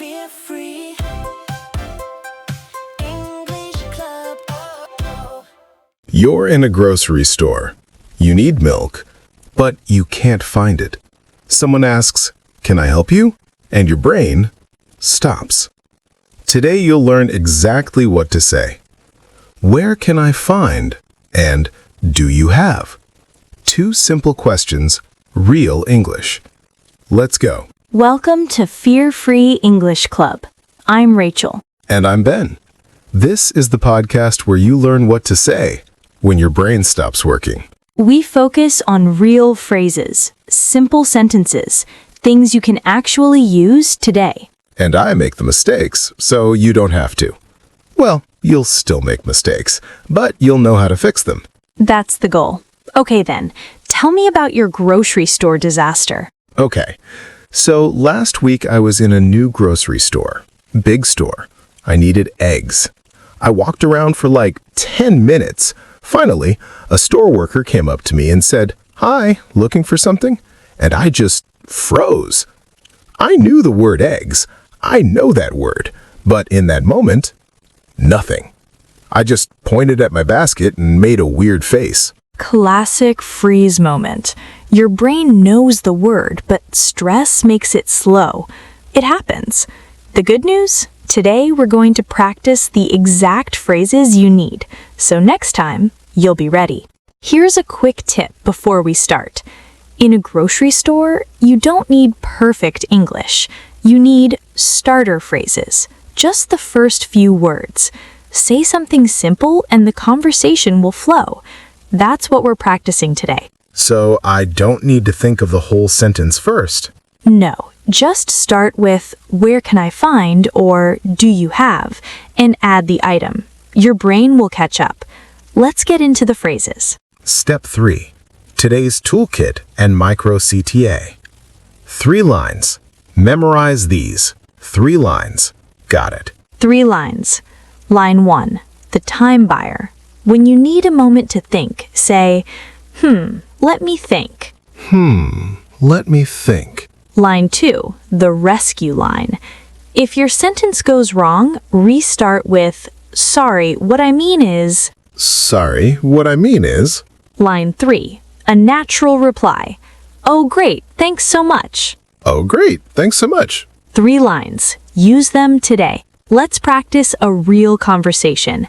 Feel free. English Club. You're in a grocery store. You need milk, but you can't find it. Someone asks, "Can I help you?" And your brain stops. Today you'll learn exactly what to say. Where can I find? And do you have? Two simple questions, real English. Let's go. Welcome to Fear-Free English Club. I'm Rachel. And I'm Ben. This is the podcast where you learn what to say when your brain stops working. We focus on real phrases, simple sentences, things you can actually use today. And I make the mistakes, so you don't have to. Well, you'll still make mistakes, but you'll know how to fix them. That's the goal. Okay then, tell me about your grocery store disaster. Okay, so last week I was in a new grocery store. Big store. I needed eggs. I walked around for like 10 minutes. Finally, a store worker came up to me and said, "Hi, looking for something?" And I just froze. I knew the word eggs. I know that word. But in that moment, nothing. I just pointed at my basket and made a weird face. Classic freeze moment. Your brain knows the word, but stress makes it slow. It happens. The good news? Today we're going to practice the exact phrases you need, so next time you'll be ready. Here's a quick tip before we start. In a grocery store, you don't need perfect English. You need starter phrases, just the first few words. Say something simple and the conversation will flow. That's what we're practicing today. So I don't need to think of the whole sentence first. No, just start with "where can I find" or "do you have" and add the item. Your brain will catch up. Let's get into the phrases. Step 3. Today's toolkit and micro CTA. 3 lines. Memorize these. 3 lines. Got it. 3 lines. Line 1, the time buyer. When you need a moment to think, say, let me think. Let me think. Line 2, the rescue line. If your sentence goes wrong, restart with, "Sorry, what I mean is..." Sorry, what I mean is... Line 3, a natural reply. "Oh, great, thanks so much." Oh, great, thanks so much. 3 lines. Use them today. Let's practice a real conversation.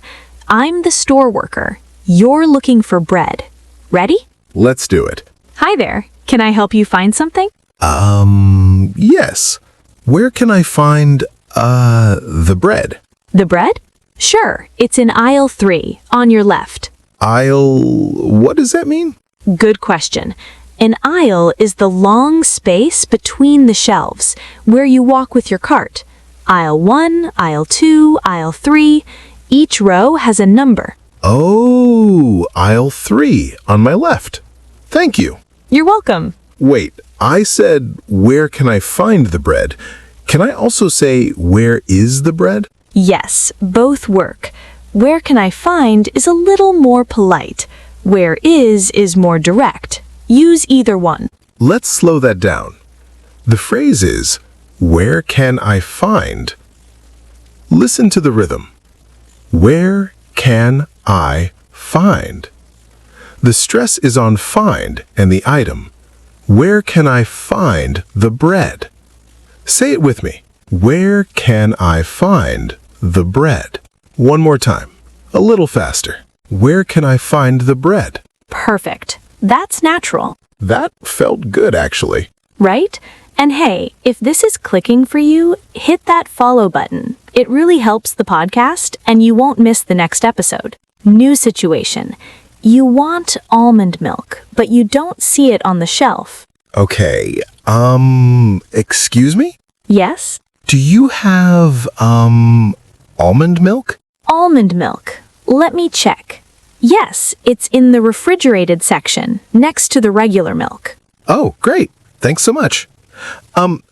I'm the store worker. You're looking for bread. Ready? Let's do it. Hi there. Can I help you find something? Yes. Where can I find, the bread? The bread? Sure. It's in aisle 3, on your left. Aisle... what does that mean? Good question. An aisle is the long space between the shelves, where you walk with your cart. Aisle 1, aisle 2, aisle 3. Each row has a number. Oh, aisle 3, on my left. Thank you. You're welcome. Wait, I said, where can I find the bread? Can I also say, where is the bread? Yes, both work. Where can I find is a little more polite. Where is more direct. Use either one. Let's slow that down. The phrase is, where can I find? Listen to the rhythm. Where can I find? The stress is on find and the item. Where can I find the bread? Say it with me. Where can I find the bread? One more time. A little faster. Where can I find the bread? Perfect. That's natural, That felt good, actually. right? And hey, if this is clicking for you, hit that follow button. It really helps the podcast and you won't miss the next episode. New situation. You want almond milk, but you don't see it on the shelf. Okay, excuse me? Yes? Do you have, almond milk? Almond milk. Let me check. Yes, it's in the refrigerated section, next to the regular milk. Oh, great. Thanks so much.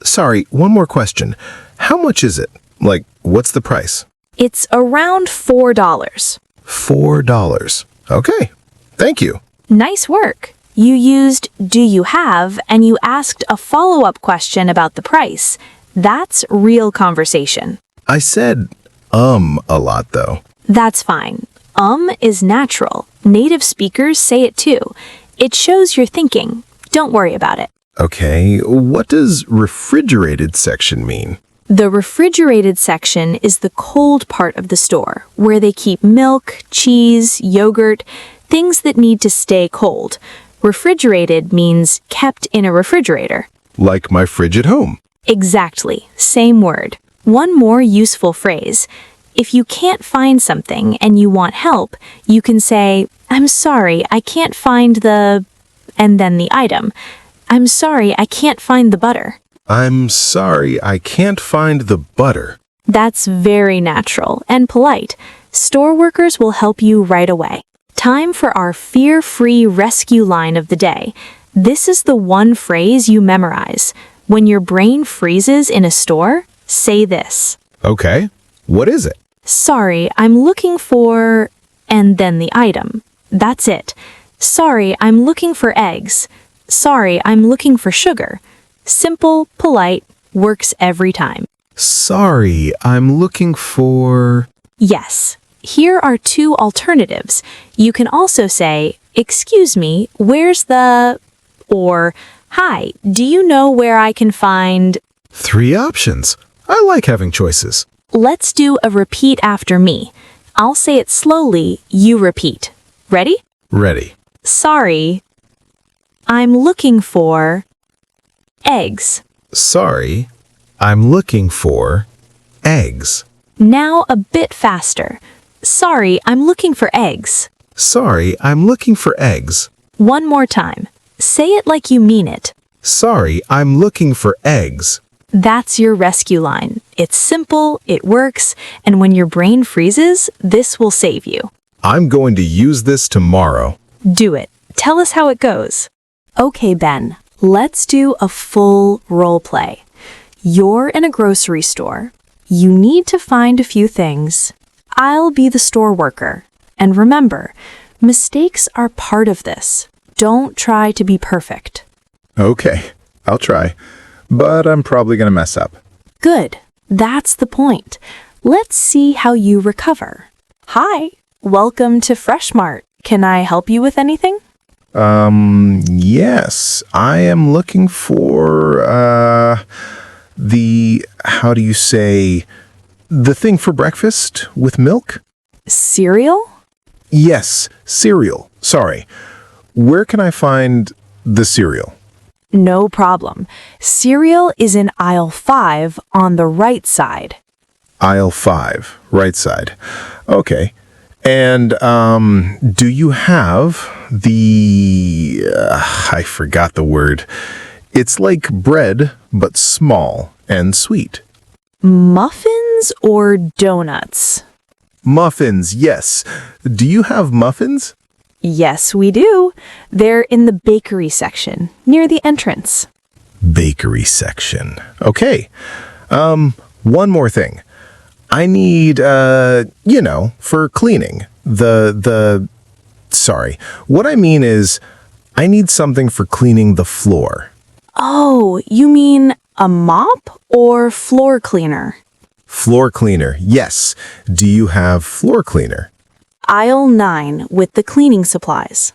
Sorry, one more question. How much is it? Like, what's the price? It's around $4. $4. Okay, thank you. Nice work. You used "do you have" and you asked a follow-up question about the price. That's real conversation. I said, a lot though. That's fine. Is natural. Native speakers say it too. It shows you're thinking. Don't worry about it. Okay, what does refrigerated section mean? The refrigerated section is the cold part of the store, where they keep milk, cheese, yogurt, things that need to stay cold. Refrigerated means kept in a refrigerator. Like my fridge at home. Exactly, same word. One more useful phrase. If you can't find something and you want help, you can say, I'm sorry, I can't find the... and then the item. I'm sorry, I can't find the butter. I'm sorry, I can't find the butter. That's very natural and polite. Store workers will help you right away. Time for our fear-free rescue line of the day. This is the one phrase you memorize. When your brain freezes in a store, say this. Okay, what is it? Sorry, I'm looking for... and then the item. That's it. Sorry, I'm looking for eggs. Sorry, I'm looking for sugar. Simple, polite, works every time. Sorry, I'm looking for... Yes. Here are two alternatives. You can also say, excuse me, where's the... or, hi, do you know where I can find... 3 options. I like having choices. Let's do a repeat after me. I'll say it slowly, you repeat. Ready? Ready. Sorry, I'm looking for... eggs. Sorry, I'm looking for eggs. Now a bit faster. Sorry, I'm looking for eggs. Sorry, I'm looking for eggs. One more time. Say it like you mean it. Sorry, I'm looking for eggs. That's your rescue line. It's simple, it works, and when your brain freezes, this will save you. I'm going to use this tomorrow. Do it. Tell us how it goes. Okay, Ben, let's do a full role play. You're in a grocery store. You need to find a few things. I'll be the store worker. And remember, mistakes are part of this. Don't try to be perfect. Okay, I'll try. But I'm probably going to mess up. Good. That's the point. Let's see how you recover. Hi, welcome to Fresh Mart. Can I help you with anything? Yes. I am looking for, how do you say, the thing for breakfast with milk? Cereal? Yes, cereal. Sorry. Where can I find the cereal? No problem. Cereal is in aisle 5 on the right side. Aisle 5, right side. Okay. And, do you have I forgot the word. It's like bread, but small and sweet. Muffins or donuts? Muffins, yes. Do you have muffins? Yes, we do. They're in the bakery section, near the entrance. Bakery section. Okay. One more thing. I need, for cleaning. Sorry. What I mean is, I need something for cleaning the floor. Oh, you mean a mop or floor cleaner? Floor cleaner, yes. Do you have floor cleaner? Aisle 9 with the cleaning supplies.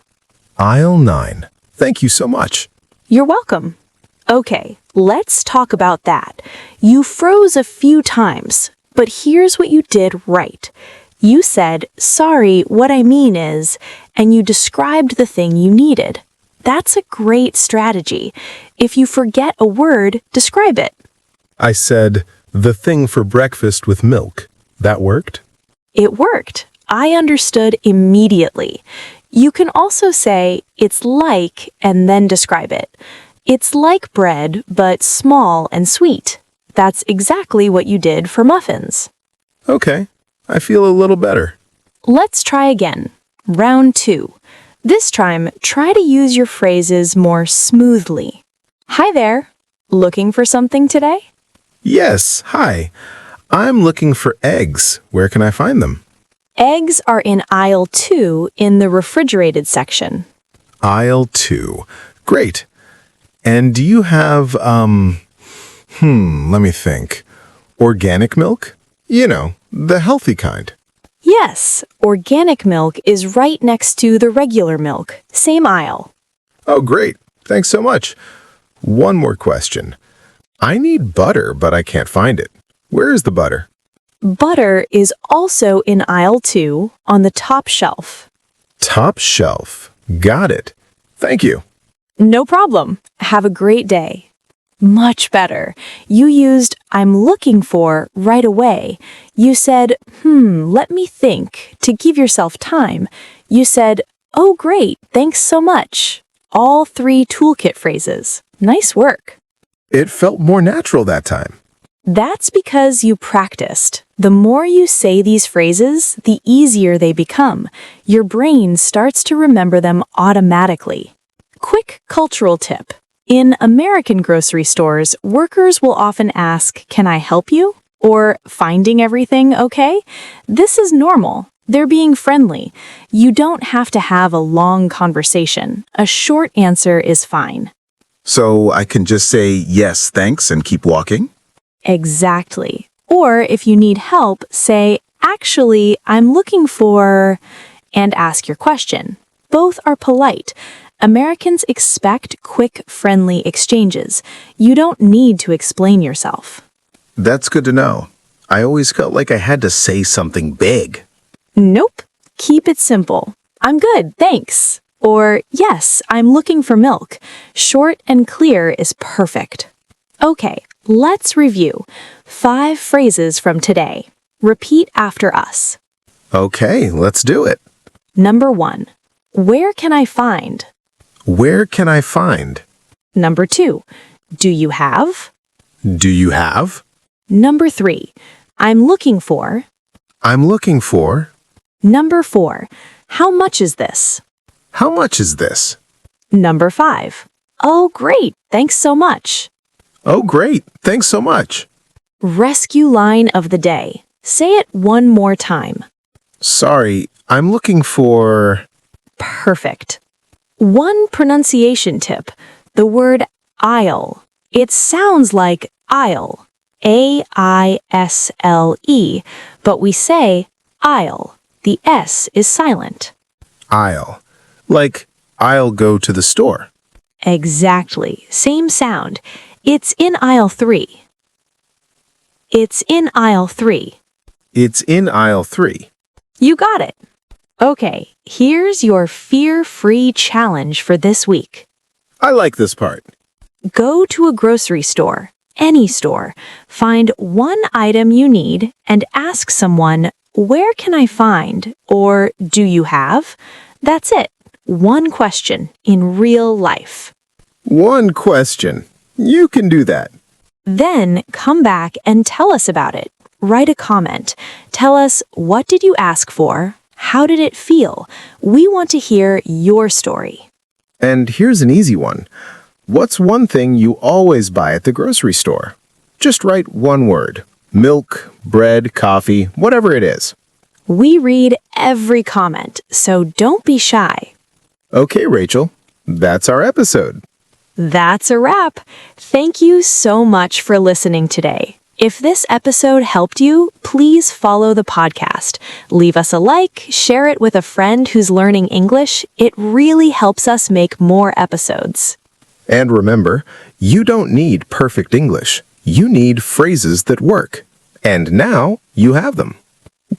Aisle 9. Thank you so much. You're welcome. Okay, let's talk about that. You froze a few times, but here's what you did right. You said, sorry, what I mean is, and you described the thing you needed. That's a great strategy. If you forget a word, describe it. I said, the thing for breakfast with milk. That worked? It worked. I understood immediately. You can also say, it's like, and then describe it. It's like bread, but small and sweet. That's exactly what you did for muffins. Okay, I feel a little better. Let's try again. Round 2. This time, try to use your phrases more smoothly. Hi there. Looking for something today? Yes, hi. I'm looking for eggs. Where can I find them? Eggs are in aisle 2 in the refrigerated section. Aisle 2. Great. And do you have, Let me think. Organic milk? You know, the healthy kind. Yes, organic milk is right next to the regular milk, same aisle. Oh, great. Thanks so much. One more question. I need butter, but I can't find it. Where is the butter? Butter is also in aisle 2 on the top shelf. Top shelf. Got it. Thank you. No problem. Have a great day. Much better. You used I'm looking for right away. You said, let me think, to give yourself time. You said, oh great, thanks so much. All 3 toolkit phrases. Nice work. It felt more natural that time. That's because you practiced. The more you say these phrases, the easier they become. Your brain starts to remember them automatically. Quick cultural tip. In American grocery stores, workers will often ask, "Can I help you?" or "Finding everything okay?" This is normal. They're being friendly. You don't have to have a long conversation. A short answer is fine. So I can just say, yes, thanks, and keep walking? Exactly. Or if you need help, say, "Actually, I'm looking for," and ask your question. Both are polite. Americans expect quick, friendly exchanges. You don't need to explain yourself. That's good to know. I always felt like I had to say something big. Nope. Keep it simple. "I'm good, thanks." Or, "Yes, I'm looking for milk." Short and clear is perfect. Okay, let's review 5 phrases from today. Repeat after us. Okay, let's do it. Number 1. Where can I find? Where can I find? Number 2. Do you have? Do you have? Number 3. I'm looking for. I'm looking for. Number 4. How much is this? How much is this? Number 5. Oh, great. Thanks so much. Oh, great. Thanks so much. Rescue line of the day. Say it one more time. Sorry, I'm looking for... Perfect. One pronunciation tip. The word aisle. It sounds like aisle. A-I-S-L-E, but we say aisle. The S is silent. I'll. Like, I'll go to the store. Exactly. Same sound. It's in aisle 3. It's in aisle 3. It's in aisle 3. You got it. Okay, here's your fear-free challenge for this week. I like this part. Go to a grocery store, any store, find one item you need and ask someone, "Where can I find?" or "Do you have?" That's it. One question in real life. One question. You can do that. Then come back and tell us about it. Write a comment. Tell us, what did you ask for? How did it feel? We want to hear your story. And here's an easy one. What's one thing you always buy at the grocery store? Just write one word. Milk, bread, coffee, whatever it is. We read every comment, so don't be shy. Okay, Rachel. That's our episode. That's a wrap. Thank you so much for listening today. If this episode helped you, please follow the podcast. Leave us a like, share it with a friend who's learning English. It really helps us make more episodes. And remember, you don't need perfect English. You need phrases that work. And now you have them.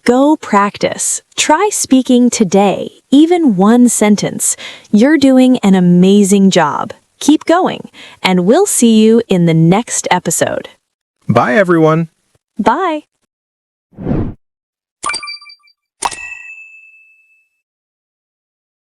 Go practice. Try speaking today, even one sentence. You're doing an amazing job. Keep going, and we'll see you in the next episode. Bye, everyone. Bye.